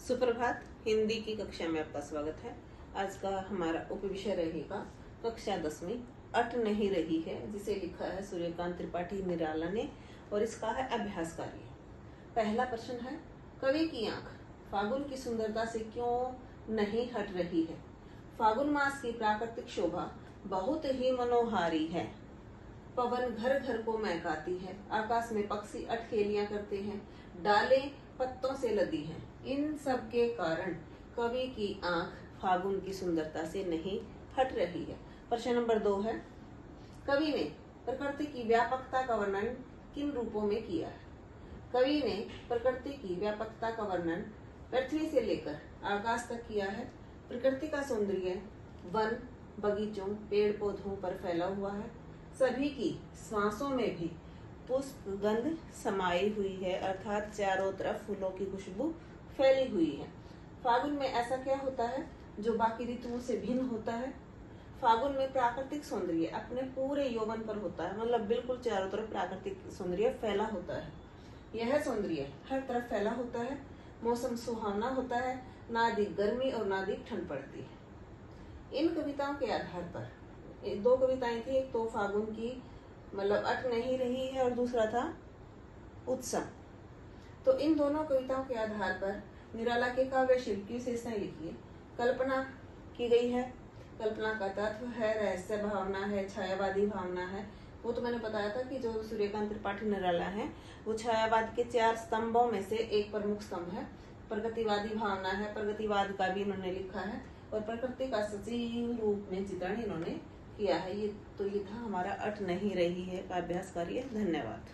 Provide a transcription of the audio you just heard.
सुप्रभात। हिंदी की कक्षा में आपका स्वागत है। आज का हमारा उपविषय रहेगा कक्षा 10वीं अट नहीं रही है, जिसे लिखा है सूर्यकांत त्रिपाठी निराला ने और इसका है अभ्यास कार्य। पहला प्रश्न है, कवि की आंख फागुन की सुंदरता से क्यों नहीं हट रही है? फागुन मास की प्राकृतिक शोभा बहुत ही मनोहारी है। पवन घर घर को महकाती है, आकाश में पक्षी अठखेलियां करते हैं, डालें पत्तों से लदी हैं। इन सब के कारण कवि की आंख फागुन की सुंदरता से नहीं हट रही है। प्रश्न नंबर 2 है, कवि ने प्रकृति की व्यापकता का वर्णन किन रूपों में किया है? कवि ने प्रकृति की व्यापकता का वर्णन पृथ्वी से लेकर आकाश तक किया है। प्रकृति का सौंदर्य वन, बगीचों, पेड़ पौधों पर फैला हुआ है। सभी की श्वासों में भी पुष्प गंध समाई हुई है, अर्थात चारों तरफ फूलों की खुशबू फैली हुई है। फागुन में ऐसा क्या होता है जो बाकी ऋतुओं से भिन्न होता है? फागुन में प्राकृतिक सौंदर्य अपने पूरे यौवन पर होता है, मतलब बिल्कुल चारों तरफ प्राकृतिक सौंदर्य फैला होता है। यह सौंदर्य हर तरफ फैला होता है। मौसम सुहावना होता है, ना अधिक गर्मी और ना अधिक ठंड पड़ती है। इन कविताओं के आधार पर 2 कविताएं थी, एक तो फागुन की मतलब अट नहीं रही है और दूसरा था उत्सव। तो इन दोनों कविताओं के आधार पर निराला के काव्य शिल्प की विशेषताएं लिखिए। कल्पना की गई है, कल्पना का तत्व है, रहस्य भावना है, छायावादी भावना है। वो तो मैंने बताया था कि जो सूर्यकांत त्रिपाठी निराला है वो छायावाद के 4 स्तंभों में से एक प्रमुख स्तंभ है। प्रगतिवादी भावना है, प्रगतिवाद का भी इन्होंने लिखा है और प्रकृति का सजीव रूप में चित्रण इन्होंने किया है। ये था हमारा अट नहीं रही है का अभ्यास कार्य। धन्यवाद।